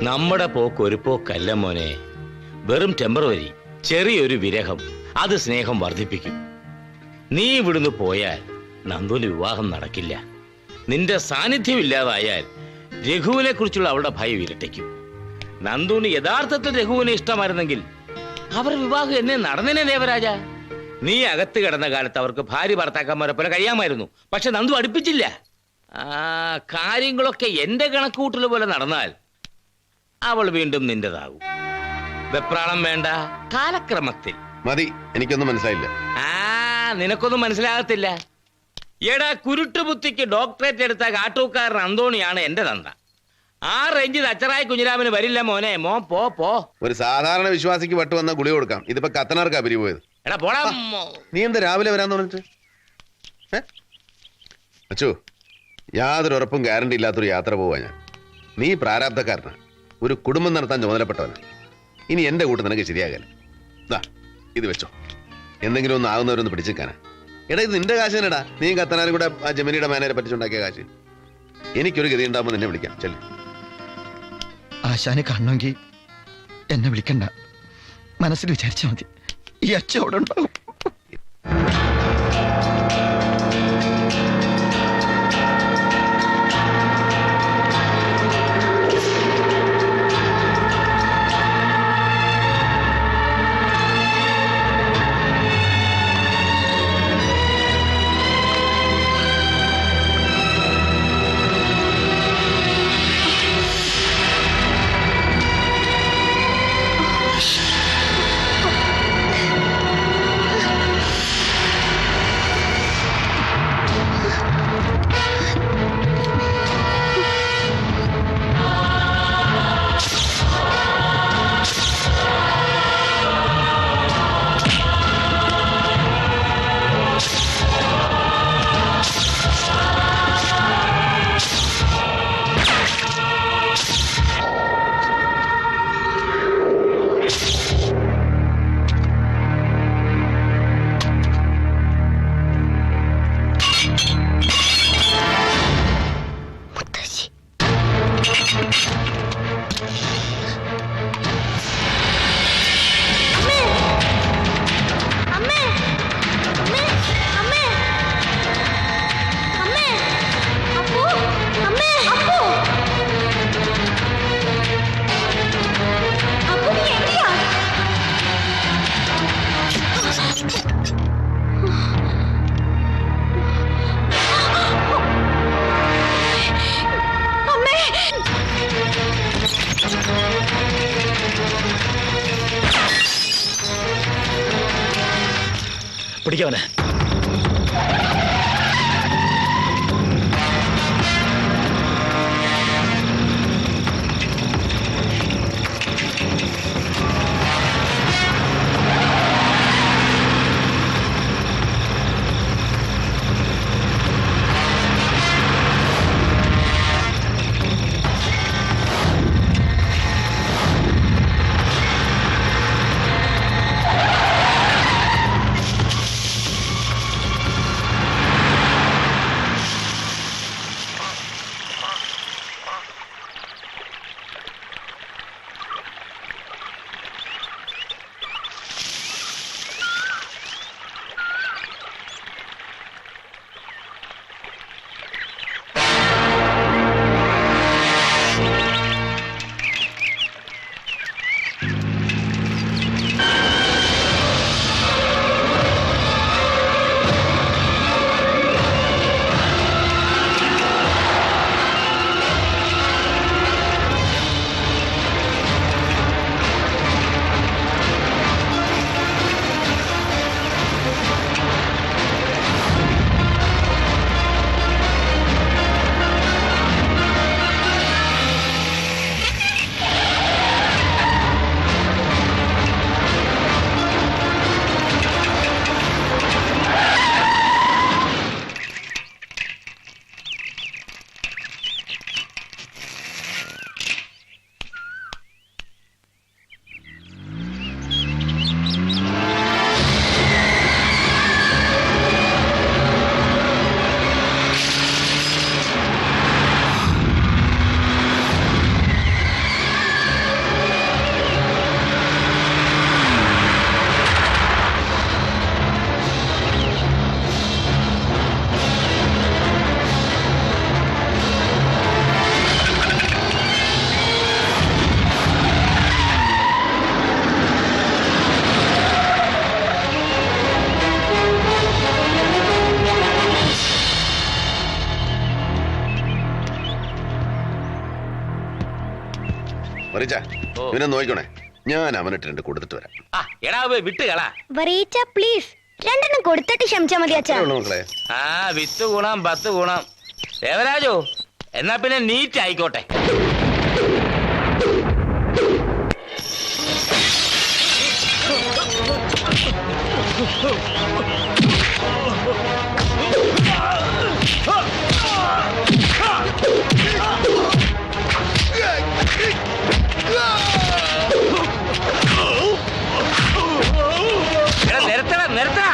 നമ്മുടെ പോക്ക് ഒരു പോക്കല്ല മോനെ, വെറും ടെമ്പററി. ചെറിയൊരു വിരഹം അത് സ്നേഹം വർദ്ധിപ്പിക്കും. നീ ഇവിടുന്ന് പോയാൽ നന്ദുവിന് വിവാഹം നടക്കില്ല. നിന്റെ സാന്നിധ്യം ഇല്ലാതായാൽ രഘുവിനെ കുറിച്ചുള്ള അവളുടെ ഭയം ഇരട്ടിക്കും. നന്ദുവിന് യഥാർത്ഥത്തിൽ രഘുവിനെ ഇഷ്ടമായിരുന്നെങ്കിൽ അവർ വിവാഹം എന്നെ നടന്നേനെ ദേവരാജ. നീ അകത്ത് കിടന്ന കാലത്ത് അവർക്ക് ഭാര്യ ഭർത്താക്കന്മാരെ പോലെ കഴിയാമായിരുന്നു. പക്ഷെ നന്ദു അടുപ്പിച്ചില്ല. കാര്യങ്ങളൊക്കെ എന്റെ കണക്കൂട്ടൽ പോലെ നടന്നാൽ അവൾ വീണ്ടും നിന്റേതാകും. വെപ്രാളം വേണ്ട, കാലക്രമത്തിൽ മതി. എനിക്കൊന്നും മനസ്സിലായില്ല. നിനക്കൊന്നും മനസ്സിലാകത്തില്ല. എടാ, കുരുട്ടുബുദ്ധിക്ക് ഡോക്ടറേറ്റ് എടുത്ത കാട്ടൂക്കാരൻ അന്തോണിയാണ് എന്റെ തന്ത. ആ റേഞ്ചിൽ അച്ചറായി കുഞ്ഞിരാമന് വരില്ല മോനെ. മോൻ പോ. ഒരു സാധാരണ വിശ്വാസിക്ക് വട്ട് വന്ന ഗുളി കൊടുക്കാം. ഇതിപ്പോ കത്തനാർക്കാ പിരി പോയത്. എടാ പോടാ. നീ എന്താ രാവിലെ വരാന്ന് പറഞ്ഞിട്ട്? അച്ചു, യാതൊരു ഉറപ്പും ഗ്യാരണ്ടി ഇല്ലാത്തൊരു യാത്ര പോവാ ഞാൻ. നീ പ്രാരാബ്ധക്കാരനാ, ഒരു കുടുംബം നടത്താൻ ചുമതലപ്പെട്ടവനാ. ഇനി എന്റെ കൂട്ട് നിനക്ക് ശരിയാകല. ഇത് വെച്ചോ, എന്തെങ്കിലും ഒന്ന് ആകുന്നവരൊന്ന് പിടിച്ചേക്കാനാ. എടാ, ഇത് നിന്റെ കാശ് തന്നെടാ. നീ കത്തനാരും കൂടെ ആ ജമിനിയുടെ മാനേരെ പറ്റിച്ചുണ്ടാക്കിയ കാശ്. എനിക്കൊരു ഗതി ഉണ്ടാകുമ്പോൾ നിന്നെ വിളിക്കാം. ചെല്ലു. ആശാനെ കാണണമെങ്കിൽ എന്നെ വിളിക്കണ്ട, മനസ്സിൽ വിചാരിച്ചാൽ മതി. ഈ അച്ഛ അവിടെ ഉണ്ടാവും. പിടിക്കവനെ. വറീച്ച ഓ. ഇവനെ നോക്കണേ, ഞാൻ അവനിട്ട് 2 കൊടുത്തിട്ട് വരാം. ആ എടാ വിട്ട് കളാ. വറീച്ച പ്ലീസ് 2 കൊടുത്തിട്ട് ക്ഷമിച്ചാ മതി അച്ഛാ. ഇത്രയേ ഉള്ളൂ മക്കളെ. ആ 10 ഗുണം 10 ഗുണം. ദേവരാജു എന്നാ പിന്നെ നീറ്റ് ആയിക്കോട്ടെ. എടാ നിർത്തടാ നിർത്തടാ.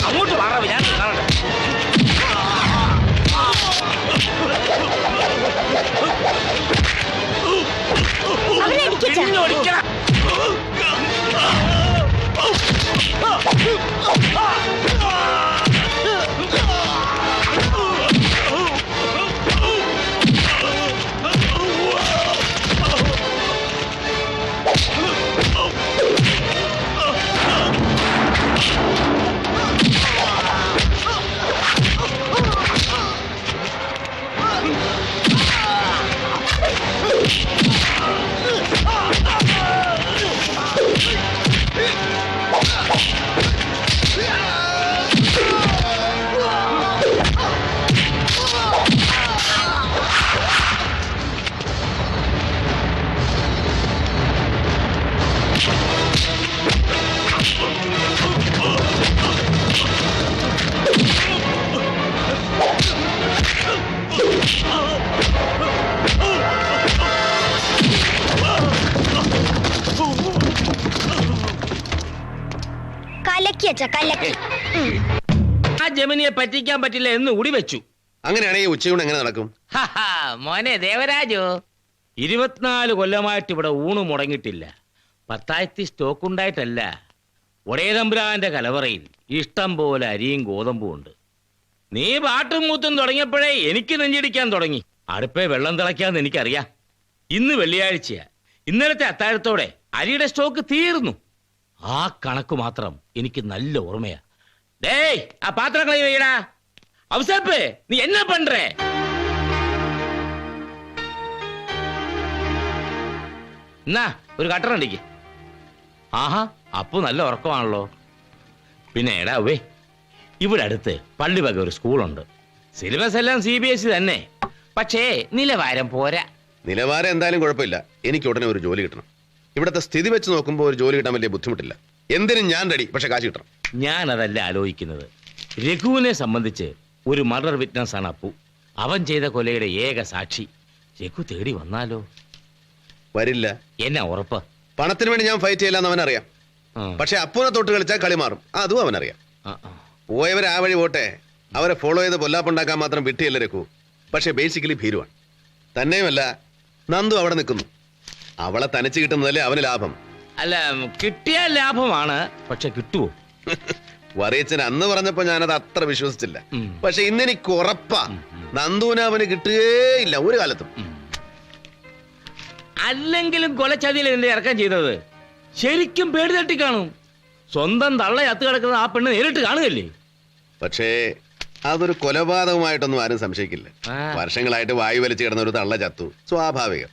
അങ്ങോട്ട് മാറാ, ഞാൻ കാണട്ടെ. അവനെ അടിക്കച്ചാ. പിന്നോടിക്കണം. കലക്കി അച്ഛാ കലക്കി. ആ ജമിനിയെ പറ്റിക്കാൻ പറ്റില്ല എന്ന് കൂടി വെച്ചു. അങ്ങനെയാണെങ്കിൽ ഉച്ചയൂണ് എങ്ങനെ നടക്കും? ഹഹാ, മോനെ ദേവരാജു 24 കൊല്ലമായിട്ട് ഇവിടെ ഊണ് മുടങ്ങിയിട്ടില്ല. 10,000 സ്റ്റോക്ക് ഉണ്ടായിട്ടല്ല, ഒടേതമ്പുരാന്റെ കലവറയിൽ ഇഷ്ടം പോലെ അരിയും ഗോതമ്പും ഉണ്ട്. നീ പാട്ടും മൂത്തും തുടങ്ങിയപ്പോഴേ എനിക്ക് നെഞ്ചിടിക്കാൻ തുടങ്ങി. അടുപ്പേ വെള്ളം തിളയ്ക്കാന്ന് എനിക്കറിയാം. ഇന്ന് വെള്ളിയാഴ്ചയാ. ഇന്നലത്തെ അത്താഴത്തോടെ അരിയുടെ സ്റ്റോക്ക് തീർന്നു. ആ കണക്ക് മാത്രം എനിക്ക് നല്ല ഓർമ്മയാ. ഡേയ് ആ പാത്രങ്ങളെ വെയ്യടാ. അവസരപ്പ് നീ എന്നാ പண்றേ? എന്നാ ഒരു കട്ടറുണ്ടിക്ക്. ആഹാ, അപ്പു നല്ല ഉറക്കമാണല്ലോ. പിന്നെ എടാ വേ, ഇവിടെ അടുത്ത് പള്ളി വക ഒരു സ്കൂളുണ്ട്. സിലബസ് എല്ലാം CBSE തന്നെ, പക്ഷേ നിലവാരം പോരാ. നിലവാരം എന്തായാലും കുഴപ്പമില്ല, എനിക്ക് ഉടനെ ഒരു ജോലി കിട്ടണം. ഇവിടുത്തെ സ്ഥിതി വെച്ച് നോക്കുമ്പോൾ ഒരു ജോലി കിട്ടാൻ വലിയ ബുദ്ധിമുട്ടില്ല. എന്തിനും ഞാൻ റെഡി, പക്ഷെ കാശ് കിട്ടണം. ഞാനതല്ല ആലോചിക്കുന്നത്. രഘുവിനെ സംബന്ധിച്ച് ഒരു മർഡർ വിറ്റ്നസ് ആണ് അപ്പു. അവൻ ചെയ്ത കൊലയുടെ ഏക സാക്ഷി. രഘു തേടി വന്നാലോ? വരില്ല. എന്നാ ഉറപ്പ്? പണത്തിന് വേണ്ടി ഞാൻ ഫൈറ്റ് ചെയ്യില്ലെന്ന് അവനറിയാം. ആ. പക്ഷെ അപ്പൂനെ തൊട്ട് കളിച്ചാൽ കളി മാറും, അതും അവനറിയാം. ആ, ആ. പോയവരെ ആ വഴി പോട്ടെ, അവരെ ഫോളോ ചെയ്ത് പൊല്ലാപ്പുണ്ടാക്കാൻ മാത്രം വിട്ടിയല്ല രഘു. പക്ഷെ ബേസിക്കലി ഭീരുവാണ്. തന്നെയുമല്ല, നന്ദു അവിടെ നിൽക്കുന്നു. അവളെ തനിച്ച് കിട്ടുന്നതല്ലേ അവന് ലാഭം. അല്ല, കിട്ടിയാൽ ലാഭമാണ്, പക്ഷെ കിട്ടുവോ? വറീച്ചൻ അന്ന് പറഞ്ഞപ്പോ ഞാനത് അത്ര വിശ്വസിച്ചില്ല. ഉം. പക്ഷെ ഇന്നെനിക്ക് ഉറപ്പാ, നന്ദുവിനെ അവന് കിട്ടുകയില്ല ഒരു കാലത്തും. അല്ലെങ്കിലും കൊലച്ചതിയിൽ എന്റെ ഇറക്കം ചെയ്തത് ശരിക്കും പേടി തട്ടി കാണും. സ്വന്തം തള്ള ചത്ത് കിടക്കുന്ന ആ പെണ്ണ് നേരിട്ട് കാണുകയല്ലേ? പക്ഷേ അതൊരു കൊലപാതകമായിട്ടൊന്നും ആരും സംശയിക്കില്ല. ആ. വർഷങ്ങളായിട്ട് വായു വലിച്ചു കിടന്ന ഒരു തള്ള ചത്തു, സ്വാഭാവികം.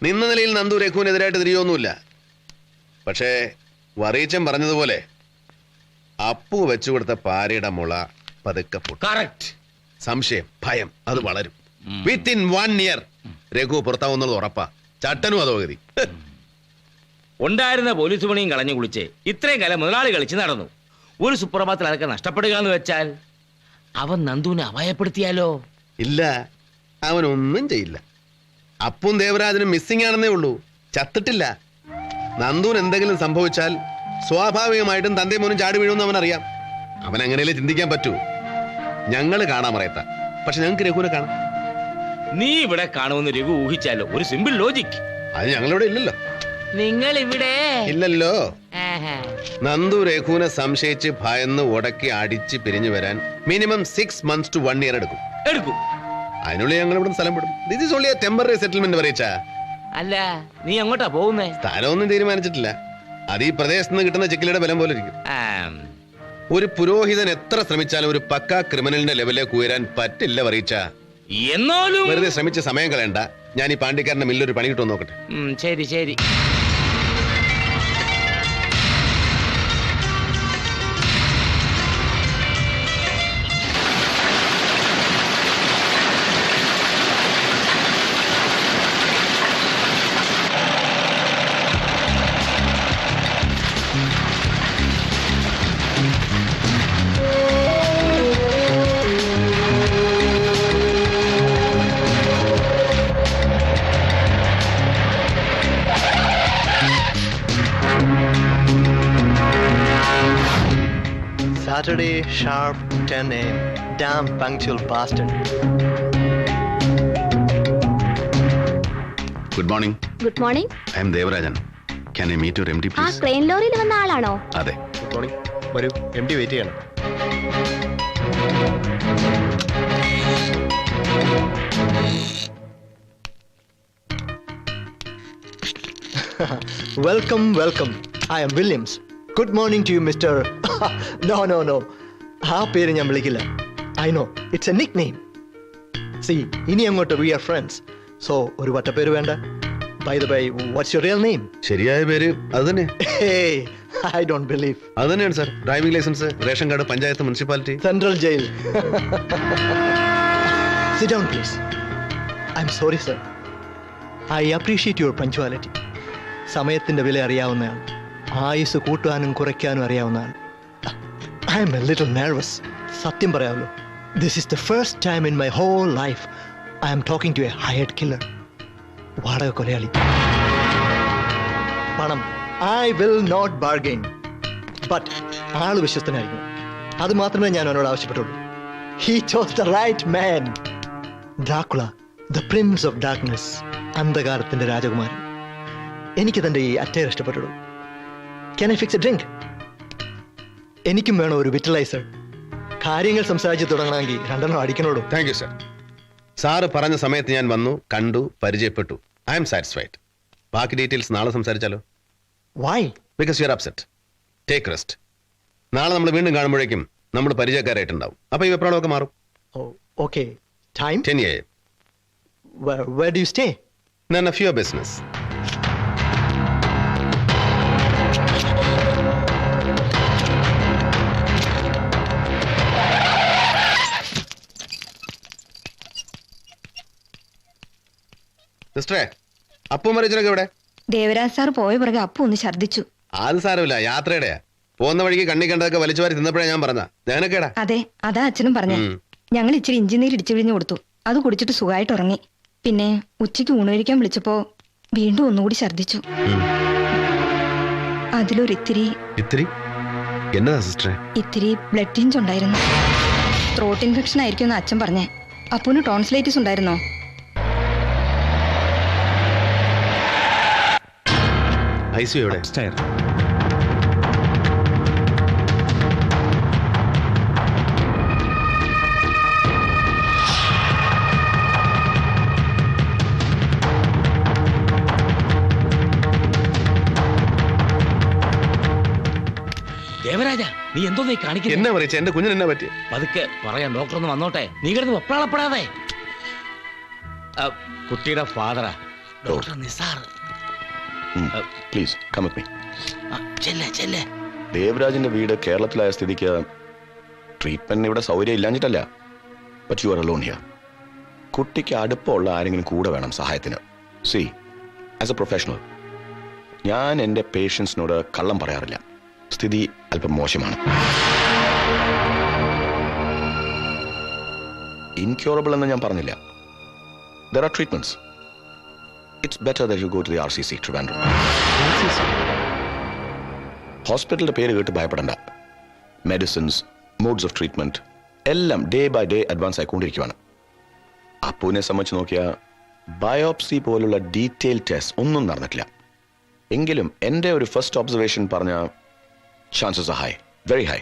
നിന്ന നിലയിൽ നന്ദു രഘുവിനെതിരായിട്ട് തിരിയൊന്നുമില്ല. പക്ഷേ വറീച്ചൻ പറഞ്ഞതുപോലെ അപ്പു വെച്ചുകൊടുത്ത പാരയുടെ മുള പതുക്കെ പൊട്ടും. കറക്റ്റ്. സംശയം, ഭയം അത് വളരും. ഉം. വിത്തിൻ 1 ഇയർ രഘു പുറത്താവുന്നത് ഉറപ്പാ. ചട്ടനും അതോഗതി. ഉണ്ടായിരുന്ന പോലീസ് പണിയും കളഞ്ഞു കുളിച്ച് ഇത്രയും കാലം മുതലാളി കളിച്ച് നടന്നു. ഒരു സുപ്രഭാതത്തിൽ അതൊക്കെ നഷ്ടപ്പെടുക എന്ന് വെച്ചാൽ അവൻ നന്ദുവിനെ അപായപ്പെടുത്തിയാലോ? ഇല്ല, അവനൊന്നും ചെയ്യില്ല. അപ്പും ദേവരാജനും മിസ്സിംഗ് ആണെന്നേ ഉള്ളൂ, ചത്തിട്ടില്ല. നന്ദുവിന് എന്തെങ്കിലും സംഭവിച്ചാൽ സ്വാഭാവികമായിട്ടും തന്റെ മോനും ചാടി വീഴുമെന്ന് അവനറിയാം. അവൻ അങ്ങനെയല്ലേ ചിന്തിക്കാൻ പറ്റൂ. ഞങ്ങള് കാണാൻ പറയത്ത, പക്ഷെ ഞങ്ങൾക്ക് രഘുവിനെ കാണാം. നീ ഇവിടെ കാണുമെന്ന് രഘു ഊഹിച്ചാലോ? ഒരു സിമ്പിൾ ലോജിക്. അത് ഞങ്ങളിവിടെ ഇല്ലല്ലോ. നിങ്ങൾ ഇവിടെ ഇല്ലല്ലോ. നന്ദു രഘുവിനെ സംശയിച്ച് ഭയന്ന് ഉടക്കി അടിച്ച് പിരിഞ്ഞു വരാൻ മിനിമം 6 months to 1 year എടുക്കും. എടുക്കും. അതിനുള്ളിൽ ഞങ്ങൾ ഇവിടെ സ്ഥലം വിടും. This is only a temporary settlement പറയിച്ച. അല്ല നീ എങ്ങോട്ടാ പോകുന്നേ? സ്ഥാനമൊന്നും തീരുമാനിച്ചിട്ടില്ല. അത് ഈ പ്രദേശത്ത് നിന്ന് കിട്ടുന്ന ചെക്കിലിയുടെ ബലം പോലെ ഇരിക്കും. ആം, ഒരു പുരോഹിതൻ എത്ര ശ്രമിച്ചാലും ഒരു പക്കാ ക്രിമിനലിന്റെ ലെവലിലേക്ക് ഉയരാൻ പറ്റില്ല പറയിച്ച. എന്നാലും വെറുതെ ശ്രമിച്ച് സമയം കളയണ്ട. ഞാൻ ഈ പാണ്ടിക്കാരന്റെ മില്ലൊരു പണി കിട്ടുമെന്ന് നോക്കട്ടെ. ശരി ശരി. Saturday, sharp 10 a.m. Damn punctual bastard. Good morning. Good morning. I am Devarajan. Can I meet your MD ആ പ്ലീസ്? ക്രെയിൻ ലോറിയിൽ വന്ന ആളാണോ? അതെ. Good morning. വരൂ, MD വെയിറ്റ് ചെയ്യണം. Welcome. I am Williams. Good morning to you, Mr. No. ആ പേര് ഞാൻ വിളിക്കില്ല. I know. It's a nickname. See, ഇനി അങ്ങോട്ട് we are friends. So, ഒരു വട്ടപ്പേര് വേണ്ട. By the way, what's your real name? ശരിയായ പേര് അത് തന്നെ. Hey, I don't believe. അത് തന്നെയാണ് സാർ. Driving licence, ration card, panchayat, municipality. Central Jail. Sit down, please. I'm sorry, sir. I appreciate your punctuality. സമയത്തിന്റെ വില അറിയാവുന്നയാൾ, ആയുസ് കൂട്ടാനും കുറയ്ക്കാനും അറിയാവുന്നയാൾ. I am a little nervous. സത്യം പറയാമല്ലോ, this is the first time in my whole life I am talking to a hired killer. വാടക കൊലയാളി. പണം, I will not bargain. But ആള് വിശ്വസ്തനായിരിക്കും. അത് മാത്രമേ ഞാൻ അവനോട് ആവശ്യപ്പെട്ടുള്ളൂ. He chose the right man. Dracula, the prince of darkness. അന്ധകാരത്തിന്റെ രാജകുമാരൻ. എനിക്ക് തന്റെ ഈ attire ഇഷ്ടപ്പെട്ടുള്ളൂ. Can I fix a drink? എനിക്കും വേണം ഒരു വിറ്റലൈസർ. കാര്യങ്ങൾ സംസാരിച്ച് തുടങ്ങണമെങ്കിൽ രണ്ടെണ്ണം അടിക്കണോളൂ. Thank you sir. സാറ് പറഞ്ഞ സമയത്ത് ഞാൻ വന്നു, കണ്ടു, പരിചയപ്പെട്ടു. I am satisfied. ബാക്കി ഡീറ്റെയിൽസ് നാളെ സംസാരിച്ചാലോ? Why? Because you are upset. Take rest. നാളെ നമ്മൾ വീണ്ടും കാണുമ്പോഴേക്കും നമ്മൾ പരിചയക്കാരായിട്ടുണ്ടാവും. അപ്പൊ ഈ വെപ്രാളമൊക്കെ മാറും. Oh, okay. Time? 10 AM. Where do you stay? None of your business. സിസ്റ്ററെ, അപ്പു മരിച്ചനൊക്കെ ഇവിടെ? ദേവരാജ് സാർ പോയ പിറകെ അപ്പു ഒന്ന് ഛർദിച്ചു. അത് സാരമില്ല, യാത്രയുടെയാ. പോകുന്ന വഴിക്ക് കണ്ണി കണ്ടതൊക്കെ വലിച്ചു വാരി തിന്നപ്പോഴാ ഞാൻ പറഞ്ഞ. ഞാനൊക്കെടാ. അതെ, അതാ അച്ഛനും പറഞ്ഞ. ഞങ്ങൾ ഇച്ചിരി ഇഞ്ചിനീര് ഇടിച്ചു പിഴിഞ്ഞു കൊടുത്തു. അത് കുടിച്ചിട്ട് സുഖമായിട്ട് ഉറങ്ങി. പിന്നെ ഉച്ചയ്ക്ക് ഊണ് കഴിക്കാൻ വിളിച്ചപ്പോ വീണ്ടും ഒന്നുകൂടി ഛർദിച്ചു. അതിലൊരിത്തിരി എന്നതാ സിസ്റ്ററെ? ഇത്തിരി ബ്ലഡ് ടിഞ്ച് ഉണ്ടായിരുന്നു. ത്രോട്ട് ഇൻഫെക്ഷൻ ആയിരിക്കും എന്ന് അച്ഛൻ പറഞ്ഞേ. അപ്പുന് ടോൺസിലൈറ്റിസ് ഉണ്ടായിരുന്നോ? ഐസിയു എവിടെ? ദേവരാജ, നീ എന്തോ നീ കാണിക്കുന്നത്? എന്നാ പറയിച്ച എന്റെ കുഞ്ഞിന് എന്നാ പറ്റി? പതുക്കെ പറയാം, ഡോക്ടർ ഒന്ന് വന്നോട്ടെ. നീ കിടന്ന് വെപ്രാളപ്പെടാതെ. കുട്ടിയുടെ ഫാദറാ doctor Nisar. Please come with me. ചെല്ലേ. ദേവരാജിന്റെ വീട് കേരളത്തിലായ സ്ഥിതിക്ക് ട്രീറ്റ്മെന്റിന് ഇവിടെ സൗകര്യം ഇല്ലാഞ്ഞിട്ടല്ല. But you are alone here. കുട്ടിക്ക് അടുപ്പമുള്ള ആരെങ്കിലും കൂടെ വേണം സഹായത്തിന്. സി, ആസ് എ പ്രൊഫഷണൽ ഞാൻ എൻ്റെ പേഷ്യൻസിനോട് കള്ളം പറയാറില്ല. സ്ഥിതി അല്പം മോശമാണ്. ഇൻക്യൂറബിൾ എന്ന് ഞാൻ പറഞ്ഞില്ല. There are treatments. It's better that you go to the RCC, Trivandrum. ഹോസ്പിറ്റലിന്റെ പേര് കേട്ട് ഭയപ്പെടണ്ട. മെഡിസിൻസ്, മോഡ്സ് ഓഫ് ട്രീറ്റ്മെന്റ് എല്ലാം ഡേ ബൈ ഡേ അഡ്വാൻസ് ആയിക്കൊണ്ടിരിക്കുകയാണ്. അപ്പുവിനെ സംബന്ധിച്ച് നോക്കിയാൽ ബയോപ്സി പോലുള്ള ഡീറ്റെയിൽ ടെസ്റ്റ് ഒന്നും നടന്നിട്ടില്ല. എങ്കിലും എൻ്റെ ഒരു ഫസ്റ്റ് ഒബ്സർവേഷൻ പറഞ്ഞ ചാൻസസ് ഹൈ, വെരി ഹൈ.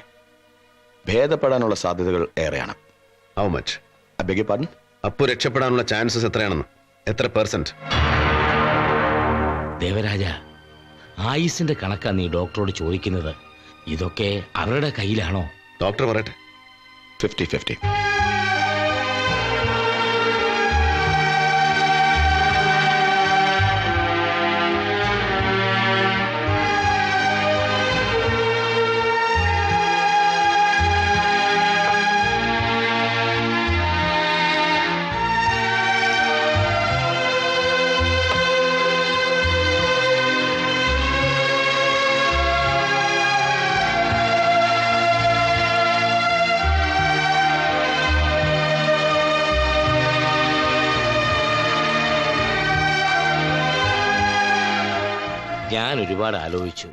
ഭേദപ്പെടാനുള്ള സാധ്യതകൾ ഏറെയാണ്. How much? I beg your pardon? Appu രക്ഷപ്പെടാനുള്ള ചാൻസസ് എത്രയാണെന്ന്? എത്ര %? ദേവരാജ, ആയുസിന്റെ കണക്കാ നീ ഡോക്ടറോട് ചോദിക്കുന്നത്. ഇതൊക്കെ അവരുടെ കയ്യിലാണോ? ഡോക്ടർ പറയട്ടെ. 50-50. ഞാൻ ഒരുപാട് ആലോചിച്ചു.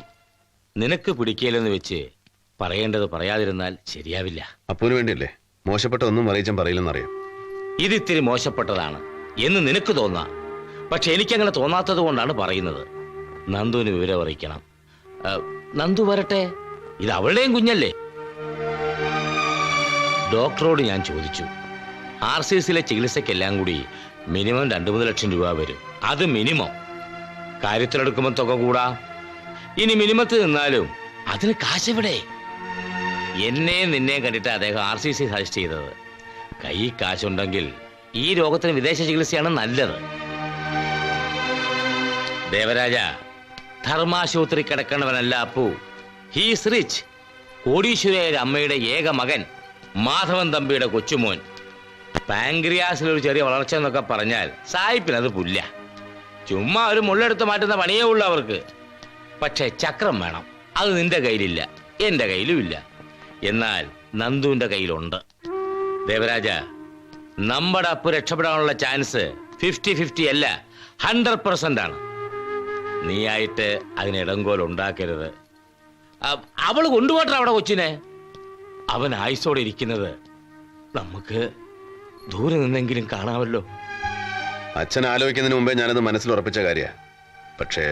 നിനക്ക് പിടിക്കില്ലെന്ന് വെച്ച് പറയേണ്ടത് പറയാതിരുന്നാൽ ശരിയാവില്ല. അപ്പൂന് വേണ്ടിയല്ലേ? മോശപ്പെട്ട ഒന്നും അറിയിച്ചാൻ പറയില്ലെന്നറിയാം. ഇതിത്തിരി മോശപ്പെട്ടതാണ് എന്ന് നിനക്ക് തോന്നാം. പക്ഷെ എനിക്കങ്ങനെ തോന്നാത്തത് കൊണ്ടാണ് പറയുന്നത്. നന്ദുവിന് വിവരം അറിയിക്കണം. നന്ദു വരട്ടെ, ഇത് അവളുടെയും കുഞ്ഞല്ലേ. ഡോക്ടറോട് ഞാൻ ചോദിച്ചു. RCCയിലെ ചികിത്സക്കെല്ലാം കൂടി മിനിമം 2-3 ലക്ഷം രൂപ വരും. അത് മിനിമം. കാര്യത്തിലെടുക്കുമ്പോൾ തുക കൂടാ. ഇനി മിനിമത്തിൽ നിന്നാലും അതിന് കാശെവിടെ? എന്നെ നിന്നെ കണ്ടിട്ട് അദ്ദേഹം RCC സജസ്റ്റ് ചെയ്തത്. കൈ കാശുണ്ടെങ്കിൽ ഈ രോഗത്തിന് വിദേശ ചികിത്സയാണ് നല്ലത്. ദേവരാജ, ധർമാശുപത്രി കിടക്കണവനല്ല അപ്പു. He's rich. കോടീശ്വരയായ അമ്മയുടെ ഏക മകൻ, മാധവൻ തമ്പിയുടെ കൊച്ചുമോൻ. പാങ്ക്രിയാസിലൊരു ചെറിയ വളർച്ച എന്നൊക്കെ പറഞ്ഞാൽ സായിപ്പിനത് പുല്ല. ചുമ്മാ ഒരു മുള്ളെടുത്ത് മാറ്റുന്ന പണിയേ ഉള്ളൂ അവർക്ക്. പക്ഷെ ചക്രം വേണം. അത് നിന്റെ കയ്യിലില്ല, എന്റെ കയ്യിലും ഇല്ല. എന്നാൽ നന്ദുവിന്റെ കയ്യിലുണ്ട്. ദേവരാജ, നമ്മുടെ അപ്പു രക്ഷപ്പെടാനുള്ള ചാൻസ് 50-50 അല്ല, 100% ആണ്. നീയായിട്ട് അതിന് ഇടങ്കോൽ ഉണ്ടാക്കരുത്. അവള് കൊണ്ടുപോട്ടെ അവിടെ കൊച്ചിനെ. അവൻ ആയുസോടെ ഇരിക്കുന്നത് നമുക്ക് ദൂരെ നിന്നെങ്കിലും കാണാമല്ലോ. അച്ഛൻ ആലോചിക്കുന്നതിന് മുമ്പേ ഞാനത് മനസ്സിൽ ഉറപ്പിച്ച കാര്യ. പക്ഷേ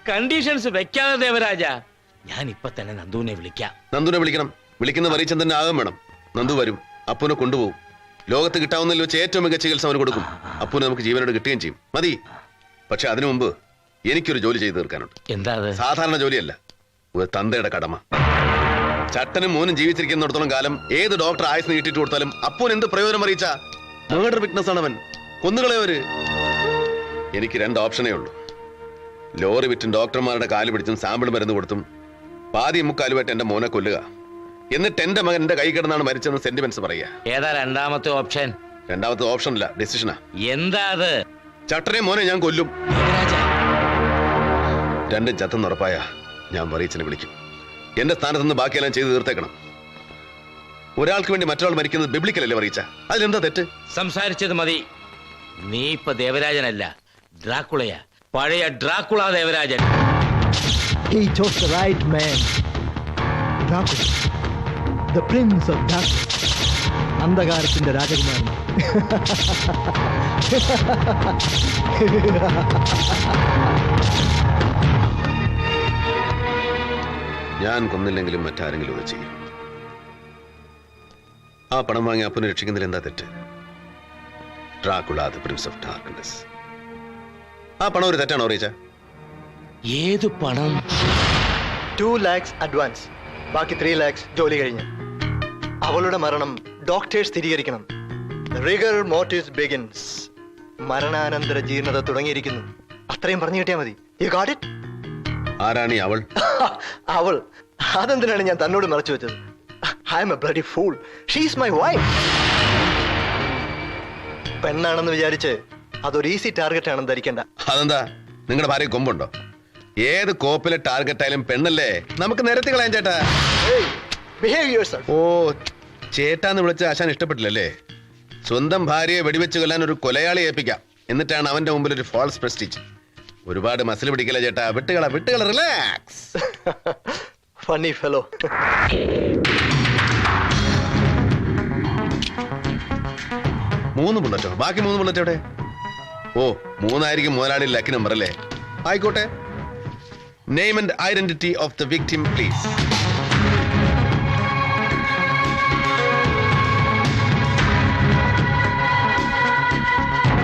കണ്ടീഷൻസ് വെക്കാതെ ദേവരാജ, ഞാൻ ഇപ്പൊ തന്നെ നന്ദുവിനെ വിളിക്കാം. നന്ദുവിനെ വിളിക്കണം. വിളിക്കുന്ന വരീച്ചൻ തന്നെ ആകും വേണം. നന്ദു വരും, അപ്പുനെ കൊണ്ടുപോകും. ലോകത്ത് കിട്ടാവുന്നതിൽ വെച്ച് ഏറ്റവും മികച്ച ചികിത്സ അവന് കൊടുക്കും. അപ്പുനെ നമുക്ക് ജീവനോട് കിട്ടുകയും ചെയ്യും. മതി. പക്ഷെ അതിനു മുമ്പ് എനിക്കൊരു ജോലി ചെയ്തു തീർക്കാനുണ്ട്. എന്താ? സാധാരണ ജോലിയല്ല, ഒരു തന്തയുടെ കടമ. ചട്ടനും മോനും ജീവിച്ചിരിക്കുന്നിടത്തോളം കാലം ഏത് ഡോക്ടർ ആയുസ് നീട്ടിട്ട് കൊടുത്താലും അപ്പൂന് എന്ത് പ്രയോജനം അറിയിച്ച? മേഡർ വിറ്റ്നസ് ആണ് അവൻ. കൊന്നുകളയവര്. എനിക്ക് 2 ഓപ്ഷനേ ഉള്ളൂ. ലോറി വിറ്റും ഡോക്ടർമാരുടെ കാല് പിടിച്ചും സാമ്പിൾ മരുന്ന് കൊടുത്തും പാതി മുക്കാലുമായിട്ട് എന്റെ മോനെ കൊല്ലുക. എന്നിട്ട് എന്റെ മകൻ എന്റെ കൈ കിടന്നാണ് മരിച്ചെന്ന് സെന്റിമെന്റ്സ് പറയുക. ഏതാ രണ്ടാമത്തെ ഓപ്ഷൻ? രണ്ടാമത്തെ ഓപ്ഷൻ ഇല്ല, ഡിസിഷനാ. എന്താ അത്? ചട്ടനെ മോനെ ഞാൻ കൊല്ലും. രണ്ടും ചത്തെന്ന് ഉറപ്പായ ഞാൻ വറീച്ചനെ വിളിക്കും. എന്റെ സ്ഥാനത്ത് നിന്ന് ബാക്കിയെല്ലാം ചെയ്ത് തീർത്തേക്കണം. ഒരാൾക്ക് വേണ്ടി മറ്റൊരാൾ മരിക്കുന്നത് ബിബ്ലിക്കലല്ലേ വറീച്ച? അതിലെന്താ തെറ്റ്? സംസാരിച്ചത് മതി. നീ ഇപ്പൊ ദേവരാജനല്ല, ഡ്രാക്കുളയാ. പഴയ Dracula Devarajan. He chose the right man. Dracula, the prince of darkness. അന്ധകാരത്തിന്റെ രാജകുമാരൻ. ഞാൻ കൊന്നില്ലെങ്കിലും മറ്റാരെങ്കിലും അത് ചെയ്യും. ആ പണം വാങ്ങി അപ്പനെ രക്ഷിക്കുന്നതിൽ എന്താ തെറ്റ്? Dracula, the Prince of darkness. ആ പണം ഒരു തെറ്റാണോ റീച്ച? ഏത് പണം? 2 lakhs അഡ്വാൻസ്, ബാക്കി 3 lakhs ജോലി കഴിഞ്ഞ്. അവളുടെ മരണം ഡോക്ടേഴ്സ് സ്ഥിരീകരിക്കണം. Rigor mortis begins. മരണാനന്തര ജീർണത തുടങ്ങിയിരിക്കുന്നു. അത്രയും പറഞ്ഞു കിട്ടിയാൽ മതി. You got it? ആരാണീ അവൾ? അവൾ അതെന്തിനാണ് ഞാൻ തന്നോട് മറച്ചു വെച്ചത്? I am a bloody fool. She is my wife. പെണ്ണാണെന്ന് വിചാരിച്ച് അതൊരു ഈസി ടാർഗറ്റ് ആണെന്ന് ധരിക്കണ്ട. അതെന്താ, നിങ്ങളുടെ ഭാര്യ കൊമ്പുണ്ടോ? ഏത് കോപ്പിലെ ടാർഗറ്റ് ആയാലും പെണ്ണല്ലേ, നമുക്ക് നിരത്തി കളയാൻ ചേട്ടാ. Behave yourself. ഓ, ചേട്ടാന്ന് വിളിച്ച ആശാൻ ഇഷ്ടപ്പെട്ടില്ലല്ലേ? സ്വന്തം ഭാര്യയെ വെടിവെച്ച് കൊല്ലാൻ ഒരു കൊലയാളി ഏൽപ്പിക്കാം, എന്നിട്ടാണ് അവന്റെ മുമ്പിൽ ഒരു ഫാൾസ് പ്രസ്റ്റീജ്. ഒരുപാട് മസിൽ പിടിക്കല ചേട്ടാ. വിട്ടുകള, റിലാക്സ്. Funny fellow. മൂന്ന് ബുള്ളറ്റോ? ബാക്കി 3 ബുള്ളറ്റ് എവിടെ? ഓ, 3 മുതലാളി ലക്കി നമ്പർ അല്ലേ? ആയിക്കോട്ടെ. Name and identity of the victim please.